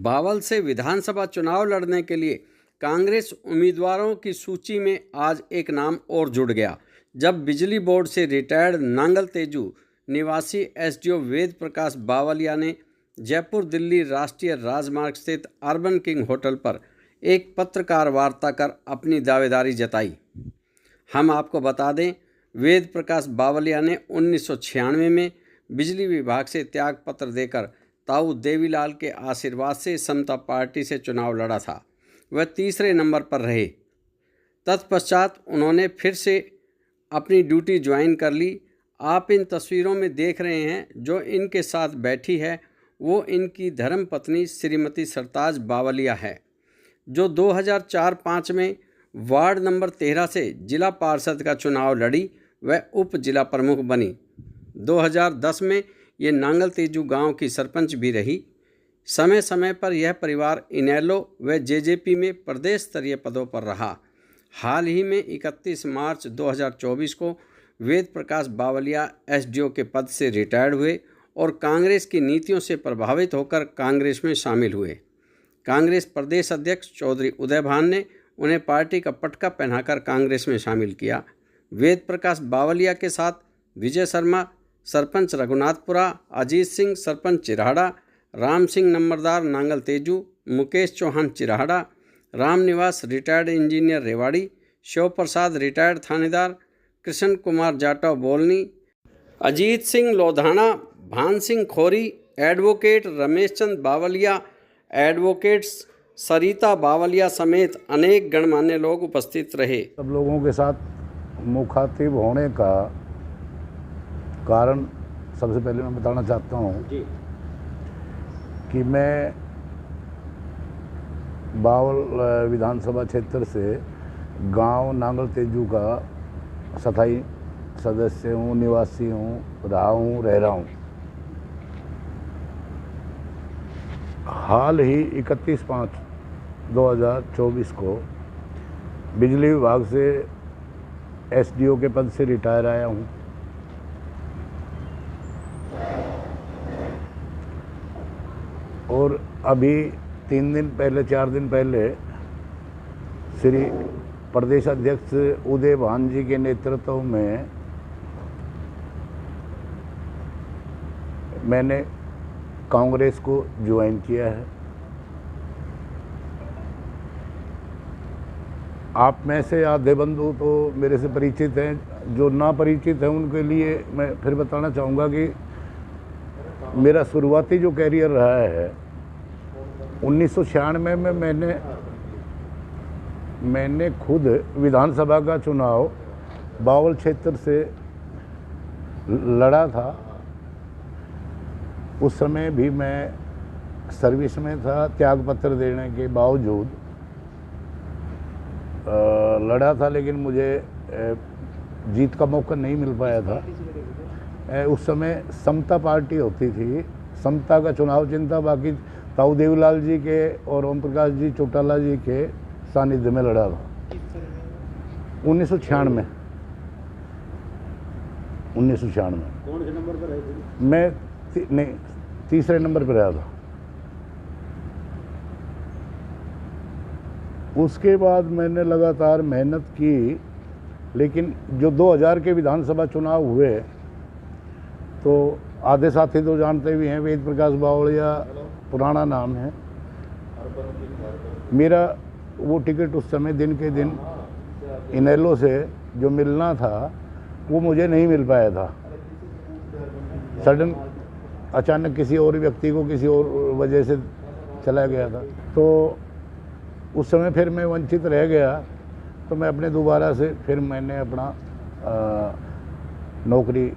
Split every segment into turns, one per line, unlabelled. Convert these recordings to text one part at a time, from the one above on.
बावल से विधानसभा चुनाव लड़ने के लिए कांग्रेस उम्मीदवारों की सूची में आज एक नाम और जुड़ गया, जब बिजली बोर्ड से रिटायर्ड नांगल तेजू निवासी एसडीओ वेद प्रकाश बावलिया ने जयपुर दिल्ली राष्ट्रीय राजमार्ग स्थित अर्बन किंग होटल पर एक पत्रकार वार्ता कर अपनी दावेदारी जताई। हम आपको बता दें, वेद प्रकाश बावलिया ने 1996 में बिजली विभाग से त्याग पत्र देकर ताऊ देवीलाल के आशीर्वाद से समता पार्टी से चुनाव लड़ा था। वह तीसरे नंबर पर रहे। तत्पश्चात उन्होंने फिर से अपनी ड्यूटी ज्वाइन कर ली। आप इन तस्वीरों में देख रहे हैं, जो इनके साथ बैठी है वो इनकी धर्मपत्नी श्रीमती सरताज बावलिया है, जो 2004-05 में वार्ड नंबर 13 से जिला पार्षद का चुनाव लड़ी। वह उप जिला प्रमुख बनी। 2010 में ये नांगल तेजू गांव की सरपंच भी रही। समय समय पर यह परिवार इनेलो व जेजेपी में प्रदेश स्तरीय पदों पर रहा। हाल ही में 31 मार्च 2024 को वेद प्रकाश बावलिया एसडीओ के पद से रिटायर्ड हुए और कांग्रेस की नीतियों से प्रभावित होकर कांग्रेस में शामिल हुए। कांग्रेस प्रदेश अध्यक्ष चौधरी उदय भान ने उन्हें पार्टी का पटका पहनाकर कांग्रेस में शामिल किया। वेद प्रकाश बावलिया के साथ विजय शर्मा सरपंच रघुनाथपुरा, अजीत सिंह सरपंच चिराड़ा, राम सिंह नंबरदार नांगल तेजू, मुकेश चौहान चिराड़ा, राम निवास रिटायर्ड इंजीनियर रेवाड़ी, शिव प्रसाद रिटायर्ड थानेदार, कृष्ण कुमार जाटव बोलनी, अजीत सिंह लोधाना, भान सिंह खोरी, एडवोकेट रमेश चंद बावलिया, एडवोकेट्स सरिता बावलिया समेत अनेक गणमान्य लोग उपस्थित रहे।
सब लोगों के साथ मुखातिब होने का कारण सबसे पहले मैं बताना चाहता हूँ कि मैं बावल विधानसभा क्षेत्र से गांव नांगल तेजू का स्थायी सदस्य हूँ, निवासी हूँ, रह रहा हूँ। हाल ही 31/5/2024 को बिजली विभाग से एसडीओ के पद से रिटायर आया हूँ। और अभी 4 दिन पहले श्री प्रदेश अध्यक्ष उदय भान जी के नेतृत्व में मैंने कांग्रेस को ज्वाइन किया है। आप में से आधे बंधु तो मेरे से परिचित हैं, जो ना परिचित हैं उनके लिए मैं फिर बताना चाहूँगा कि मेरा शुरुआती जो कैरियर रहा है 1996 में मैंने खुद विधानसभा का चुनाव बावल क्षेत्र से लड़ा था। उस समय भी मैं सर्विस में था, त्यागपत्र देने के बावजूद लड़ा था, लेकिन मुझे जीत का मौका नहीं मिल पाया था। उस समय समता पार्टी होती थी, समता का चुनाव चिन्ह था। बाकी ताऊ देवीलाल जी के और ओम प्रकाश जी चौटाला जी के सानिध्य में लड़ा था 1996 में।
कौन से नंबर पर रहे थे?
मैं तीसरे नंबर पर रहा था। उसके बाद मैंने लगातार मेहनत की, लेकिन जो 2000 के विधानसभा चुनाव हुए तो आधे साथी तो जानते भी हैं, वेद प्रकाश बावलिया पुराना नाम है मेरा। वो टिकट उस समय दिन के दिन इनेलो से जो मिलना था वो मुझे नहीं मिल पाया था। सडन अचानक किसी और व्यक्ति को किसी और वजह से चला गया था, तो उस समय फिर मैं वंचित रह गया। तो मैं अपने दोबारा से फिर मैंने अपना नौकरी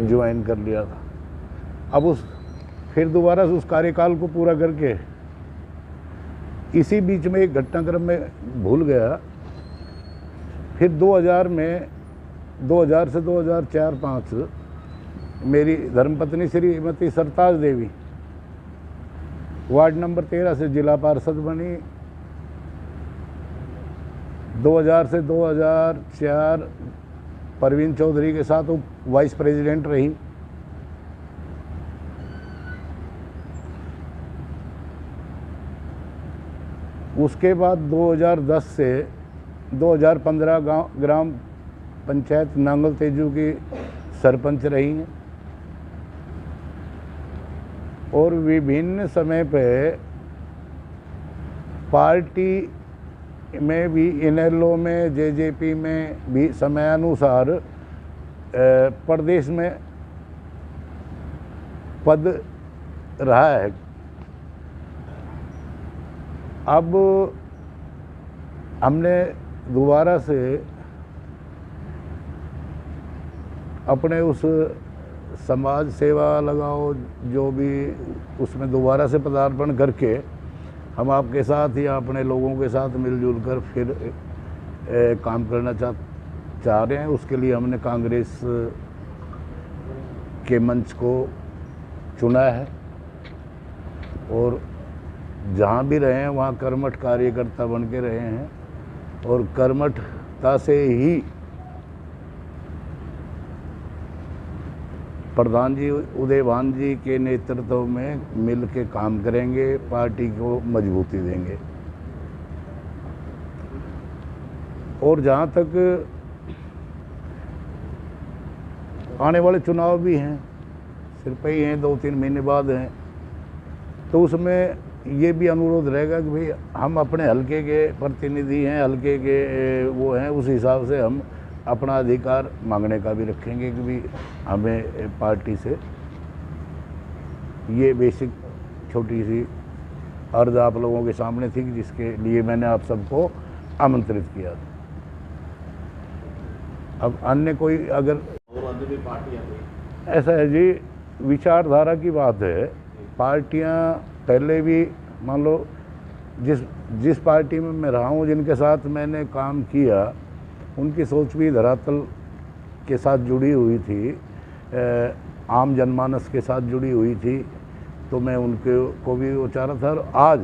ज्वाइन कर लिया था। अब फिर दोबारा से उस कार्यकाल को पूरा करके इसी बीच में एक घटनाक्रम में भूल गया। फिर 2000 से 2004-05 मेरी धर्मपत्नी श्रीमती सरताज देवी वार्ड नंबर 13 से जिला पार्षद बनी। 2000 से 2004 परवीन चौधरी के साथ वो वाइस प्रेसिडेंट रही। उसके बाद 2010 से 2015 ग्राम पंचायत नांगल तेजू की सरपंच रही हैं और विभिन्न समय पे पार्टी में भी, इनेलो में, जेजेपी में भी समयानुसार प्रदेश में पद रहा है। अब हमने दोबारा से अपने उस समाज सेवा लगाओ जो भी उसमें दोबारा से पदार्पण करके हम आपके साथ या अपने लोगों के साथ मिलजुल कर फिर काम करना चाह रहे हैं। उसके लिए हमने कांग्रेस के मंच को चुना है और जहाँ भी रहे हैं वहाँ कर्मठ कार्यकर्ता बन के रहे हैं और कर्मठता से ही प्रधान जी उदयभान जी के नेतृत्व में मिल के काम करेंगे, पार्टी को मजबूती देंगे। और जहाँ तक आने वाले चुनाव भी हैं, सिर्फ ही हैं, 2-3 महीने बाद हैं, तो उसमें ये भी अनुरोध रहेगा कि भाई हम अपने हलके के प्रतिनिधि हैं, हलके के वो हैं, उस हिसाब से हम अपना अधिकार मांगने का भी रखेंगे कि भी हमें पार्टी से ये बेसिक छोटी सी अर्ज आप लोगों के सामने थी जिसके लिए मैंने आप सबको आमंत्रित किया था। अब अन्य कोई अगर ऐसा है जी, विचारधारा की बात है। पार्टियां पहले भी मान लो जिस पार्टी में मैं रहा हूँ, जिनके साथ मैंने काम किया, उनकी सोच भी धरातल के साथ जुड़ी हुई थी, आम जनमानस के साथ जुड़ी हुई थी, तो मैं उनके को भी वो चाह रहा था। और आज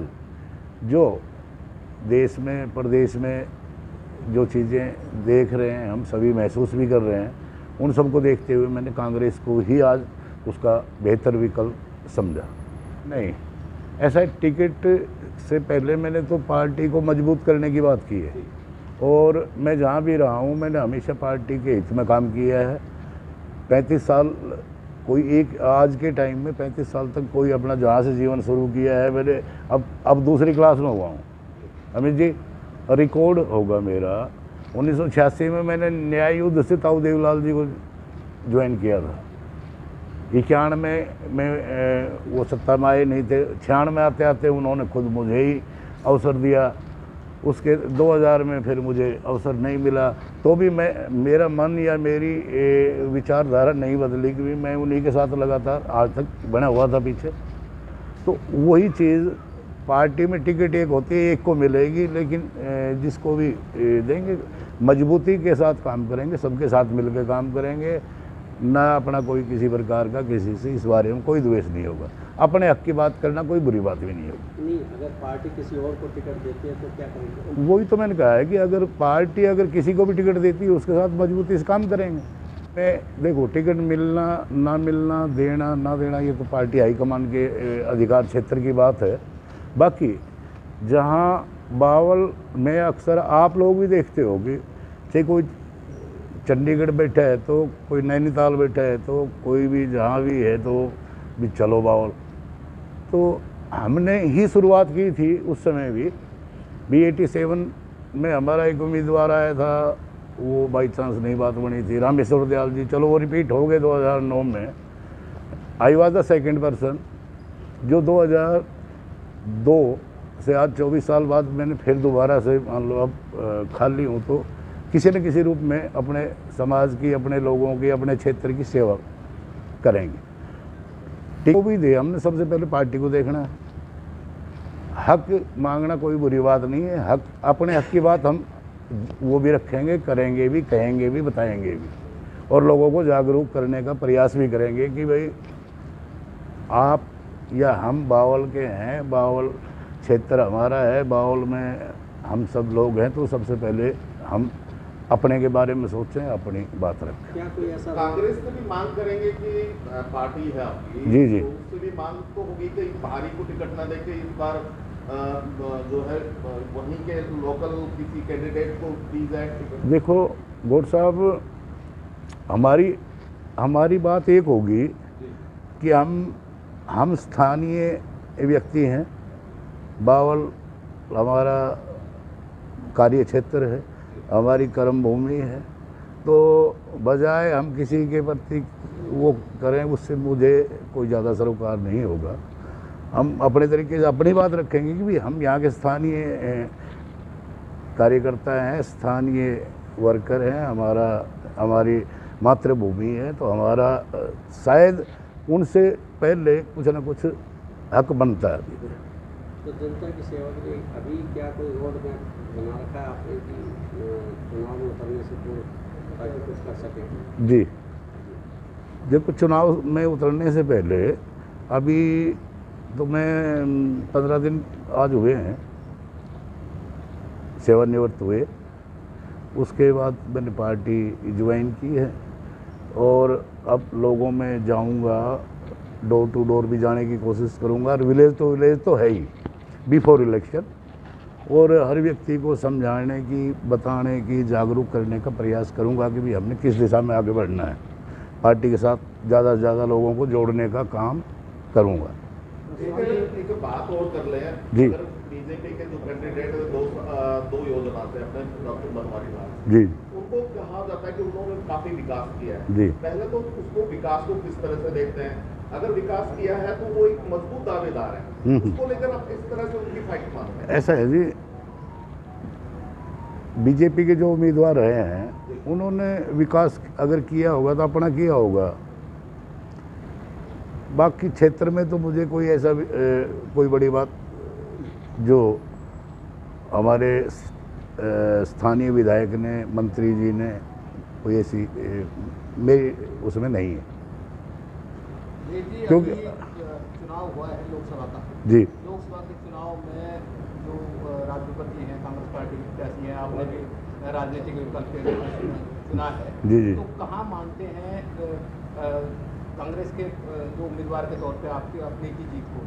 जो देश में प्रदेश में जो चीज़ें देख रहे हैं, हम सभी महसूस भी कर रहे हैं, उन सबको देखते हुए मैंने कांग्रेस को ही आज उसका बेहतर विकल्प समझा। नहीं, ऐसा टिकट से पहले मैंने तो पार्टी को मजबूत करने की बात की है और मैं जहाँ भी रहा हूँ मैंने हमेशा पार्टी के हित में काम किया है। 35 साल कोई एक आज के टाइम में 35 साल तक कोई अपना जहाँ से जीवन शुरू किया है, मैंने अब दूसरी क्लास में हुआ हूँ अमित जी, रिकॉर्ड होगा मेरा। 1986 में मैंने न्याय युद्ध से ताऊ देवलाल जी को ज्वाइन किया था। 91 में वो सत्ता में आए नहीं थे, 96 में आते आते उन्होंने खुद मुझे ही अवसर दिया। उसके 2000 में फिर मुझे अवसर नहीं मिला, तो भी मेरा मन या मेरी विचारधारा नहीं बदली कि मैं उन्हीं के साथ लगातार आज तक बना हुआ था पीछे। तो वही चीज़ पार्टी में टिकट एक होती है, एक को मिलेगी, लेकिन जिसको भी देंगे मजबूती के साथ काम करेंगे, सबके साथ मिलकर काम करेंगे, ना अपना कोई किसी प्रकार का किसी से इस बारे में कोई द्वेष नहीं होगा। अपने हक की बात करना कोई बुरी बात भी नहीं होगी।
नहीं, अगर पार्टी किसी और को टिकट देती है तो क्या करेंगे?
वही तो मैंने कहा है कि अगर पार्टी अगर किसी को भी टिकट देती है उसके साथ मजबूती से काम करेंगे। मैं देखो, टिकट मिलना ना मिलना, देना ना देना, ये तो पार्टी हाईकमान के अधिकार क्षेत्र की बात है। बाकी जहाँ बावल में अक्सर आप लोग भी देखते हो कि चाहे कोई चंडीगढ़ बैठा है तो कोई नैनीताल बैठा है तो कोई भी जहाँ भी है तो भी चलो बावल। तो हमने ही शुरुआत की थी उस समय भी 87 में हमारा एक उम्मीदवार आया था, वो बाई चांस नहीं बात बनी थी, रामेश्वर दयाल जी, चलो वो रिपीट हो गए 2009 में। I was the second person जो 2002 से आज 24 साल बाद मैंने फिर दोबारा से मान लो अब खाली हूँ तो किसी न किसी रूप में अपने समाज की, अपने लोगों की, अपने क्षेत्र की सेवा करेंगे। टिकट भी दे, हमने सबसे पहले पार्टी को देखना है। हक मांगना कोई बुरी बात नहीं है, हक अपने हक की बात हम वो भी रखेंगे, करेंगे भी, कहेंगे भी, बताएंगे भी और लोगों को जागरूक करने का प्रयास भी करेंगे कि भाई आप या हम बावल के हैं, बावल क्षेत्र हमारा है, बावल में हम सब लोग हैं, तो सबसे पहले हम अपने के बारे में सोचें, अपनी बात रखें।
क्या कोई ऐसा
कांग्रेस से भी मांग करेंगे कि पार्टी है आपकी,
जी जी,
तो उससे भी मांग तो होगी कि बाहरी को टिकट ना देके इस बार जो है वहीं के लोकल किसी कैंडिडेट को दी जाए टिकट?
देखो गौर साहब, हमारी बात एक होगी कि हम स्थानीय व्यक्ति हैं, बावल हमारा कार्य क्षेत्र है, हमारी कर्म भूमि है, तो बजाय हम किसी के प्रति वो करें, उससे मुझे कोई ज़्यादा सरोकार नहीं होगा। हम अपने तरीके से अपनी बात रखेंगे कि भी हम यहाँ के स्थानीय कार्यकर्ता हैं, स्थानीय वर्कर हैं, हमारी मातृभूमि है, तो हमारा शायद उनसे पहले कुछ ना कुछ हक बनता है।
तो जनता की सेवा के लिए अभी क्या कोई रोड मैप बना रखा है आपने कि चुनाव में उतरने से पूर्व ताकि कुछ कर सकें?
जी, देखो चुनाव में उतरने से पहले अभी तो मैं 15 दिन आज हुए हैं सेवानिवृत्त हुए, उसके बाद मैंने पार्टी ज्वाइन की है और अब लोगों में जाऊंगा, डोर टू डोर भी जाने की कोशिश करूंगा, और विलेज तो है ही बिफोर इलेक्शन, और हर व्यक्ति को समझाने की, बताने की, जागरूक करने का प्रयास करूंगा कि भी हमने किस दिशा में आगे बढ़ना है। पार्टी के साथ ज़्यादा से ज़्यादा लोगों को जोड़ने का काम करूंगा।
एक बात और कर ले
जी।
बीजेपी के जो कैंडिडेट दो योजना से अपने डॉक्टर बनवारी लाल
जी,
उनको कहा जाता है कि उन्होंने काफी विकास किया है।
जी।
पहले तो उसको विकास को किस तरह से देखते हैं? अगर विकास किया है तो वो एक मजबूत दावेदार है, उसको लेकर आप किस तरह से उनकी फाइट मानते हैं?
ऐसा है जी, बीजेपी के जो उम्मीदवार रहे हैं उन्होंने विकास अगर किया होगा तो अपना किया होगा। बाकी क्षेत्र में तो मुझे कोई ऐसा कोई बड़ी बात जो हमारे स्थानीय विधायक ने, मंत्री जी ने, कोई ऐसी मेरी उसमें नहीं है। क्योंकि
चुनाव हुआ है लोकसभा का,
जी,
लोकसभा के चुनाव में जो राष्ट्रपति हैं कांग्रेस पार्टी के प्रत्याशी हैं, आपने भी राजनीतिक विकल्प के रूप में चुना है,
जी, जी।
तो कहाँ मानते हैं कांग्रेस के जो उम्मीदवार के तौर पे आपकी अपनी की जीत को?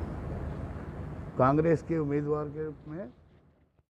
कांग्रेस के उम्मीदवार के रूप में